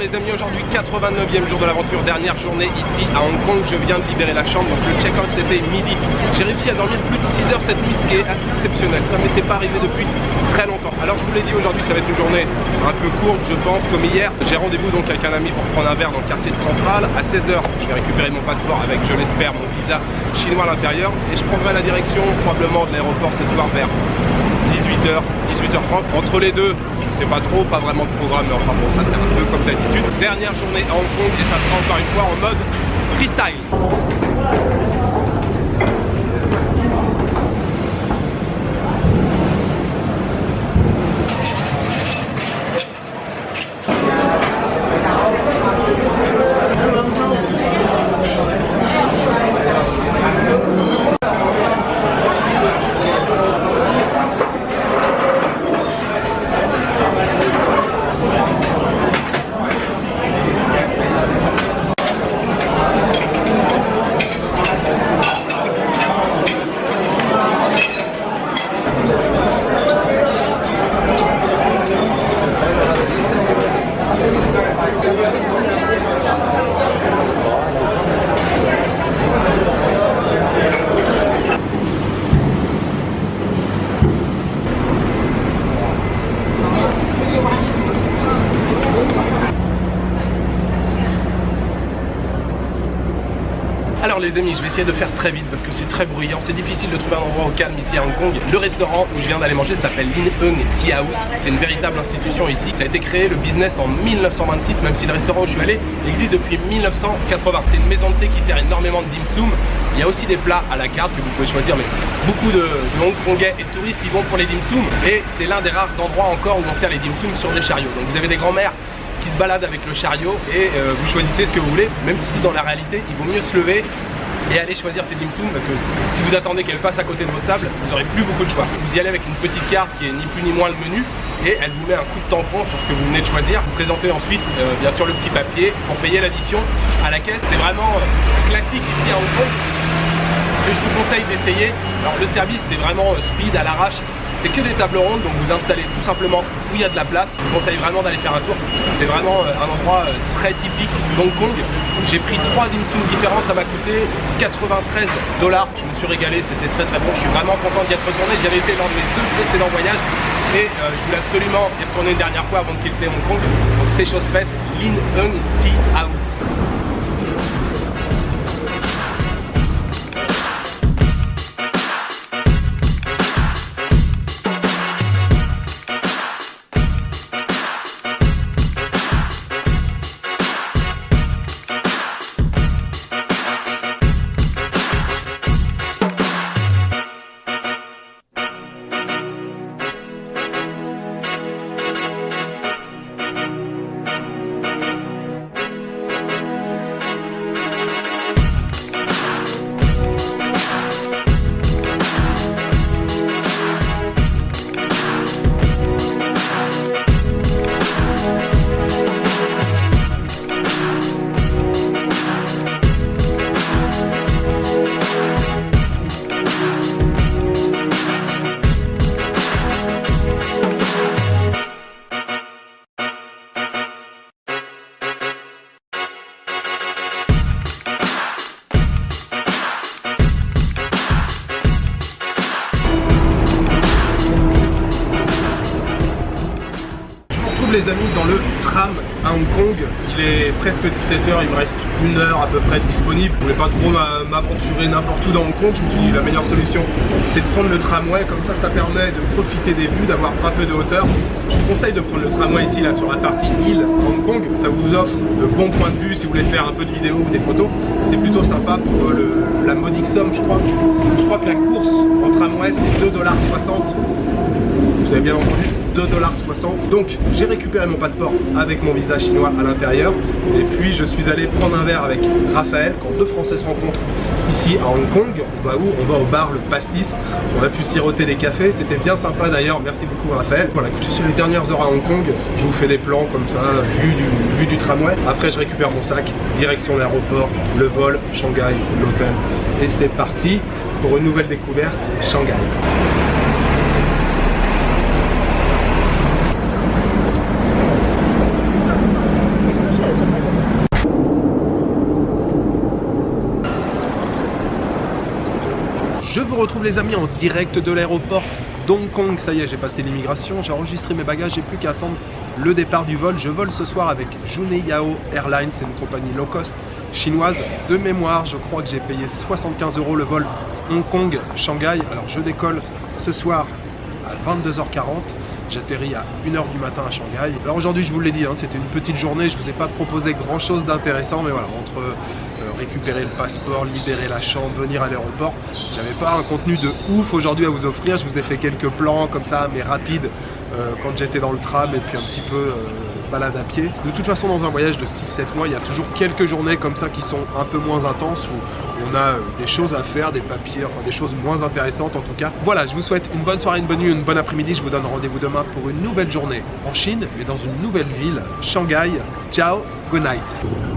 les amis, aujourd'hui 89e jour de l'aventure, dernière journée ici à Hong Kong. Je viens de libérer la chambre, donc le check-out c'était midi. J'ai réussi à dormir plus de 6 heures cette nuit, ce qui est assez exceptionnel. Ça m'était pas arrivé depuis très longtemps. Alors je vous l'ai dit, aujourd'hui ça va être une journée un peu courte, je pense, comme hier. J'ai rendez-vous donc avec un ami pour prendre un verre dans le quartier de Central. À 16 h, je vais récupérer mon passeport avec, je l'espère, mon visa chinois à l'intérieur. Et je prendrai la direction probablement de l'aéroport ce soir vers 18 h, 18 h 30. Entre les deux, je sais pas trop, pas vraiment de programme, mais enfin bon, ça c'est un peu comme d'habitude. Dernière journée à Hong Kong et ça sera encore une fois en mode freestyle. Alors les amis, je vais essayer de faire très vite parce que c'est très bruyant, c'est difficile de trouver un endroit au calme ici à Hong Kong. Le restaurant où je viens d'aller manger s'appelle Lin Hung Tea House. C'est une véritable institution ici. Ça a été créé, le business, en 1926, même si le restaurant où je suis allé existe depuis 1980. C'est une maison de thé qui sert énormément de dim sum. Il y a aussi des plats à la carte que vous pouvez choisir, mais beaucoup de Hongkongais et de touristes y vont pour les dim sum. Et c'est l'un des rares endroits encore où on sert les dim sum sur des chariots. Donc vous avez des grands-mères qui se baladent avec le chariot et vous choisissez ce que vous voulez, même si dans la réalité il vaut mieux se lever et aller choisir ces dim sum parce que si vous attendez qu'elle passe à côté de votre table, vous n'aurez plus beaucoup de choix. Vous y allez avec une petite carte qui est ni plus ni moins le menu et elle vous met un coup de tampon sur ce que vous venez de choisir. Vous présentez ensuite bien sûr le petit papier pour payer l'addition à la caisse. C'est vraiment classique ici à Hong Kong et je vous conseille d'essayer. Alors le service c'est vraiment speed à l'arrache. C'est que des tables rondes, donc vous installez tout simplement où il y a de la place. Je vous conseille vraiment d'aller faire un tour. C'est vraiment un endroit très typique d'Hong Kong. J'ai pris 3 dim sum différents, ça m'a coûté 93 $. Je me suis régalé, c'était très bon. Je suis vraiment content d'y être retourné. J'y avais été lors de mes 2 précédents voyages et je voulais absolument y retourner une dernière fois avant de quitter Hong Kong. Donc c'est chose faite, Lin Hung Tea House. Les amis, dans le tram à Hong Kong, il est presque 17 h, il me reste 1 heure à peu près disponible. Je voulais pas trop m'aventurer n'importe où dans Hong Kong. Je me suis dit la meilleure solution c'est de prendre le tramway, comme ça permet de profiter des vues, d'avoir un peu de hauteur. Je vous conseille de prendre le tramway ici là sur la partie île Hong Kong, ça vous offre de bons points de vue si vous voulez faire un peu de vidéos ou des photos. C'est plutôt sympa pour la modique somme, je crois. Je crois que la course en tramway c'est 2,60 $. Vous avez bien entendu, 2,60 $. Donc j'ai récupéré mon passeport avec mon visa chinois à l'intérieur. Et puis je suis allé prendre un verre avec Raphaël quand 2 Français se rencontrent ici à Hong Kong. On va où? On va au bar Le Pastis. On a pu siroter des cafés, c'était bien sympa d'ailleurs. Merci beaucoup Raphaël. Voilà, écoutez, sur les dernières heures à Hong Kong, je vous fais des plans comme ça, vue du tramway. Après je récupère mon sac, direction l'aéroport, le vol, Shanghai, l'hôtel. Et c'est parti pour une nouvelle découverte, Shanghai. Je vous retrouve les amis en direct de l'aéroport d'Hong Kong. Ça y est, j'ai passé l'immigration, j'ai enregistré mes bagages, j'ai plus qu'à attendre le départ du vol. Je vole ce soir avec Juneyao Airlines, c'est une compagnie low cost chinoise. De mémoire, je crois que j'ai payé 75 € le vol Hong Kong-Shanghai. Alors je décolle ce soir à 22h40. J'atterris à 1h du matin à Shanghai. Alors aujourd'hui, je vous l'ai dit, hein, c'était une petite journée, je ne vous ai pas proposé grand chose d'intéressant, mais voilà, entre récupérer le passeport, libérer la chambre, venir à l'aéroport, j'avais pas un contenu de ouf aujourd'hui à vous offrir. Je vous ai fait quelques plans comme ça, mais rapides, quand j'étais dans le tram et puis un petit peu balade à pied. De toute façon, dans un voyage de 6-7 mois, il y a toujours quelques journées comme ça qui sont un peu moins intenses, où on a des choses à faire, des papiers, enfin des choses moins intéressantes en tout cas. Voilà, je vous souhaite une bonne soirée, une bonne nuit, une bonne après-midi. Je vous donne rendez-vous demain pour une nouvelle journée en Chine, mais dans une nouvelle ville, Shanghai. Ciao, good night.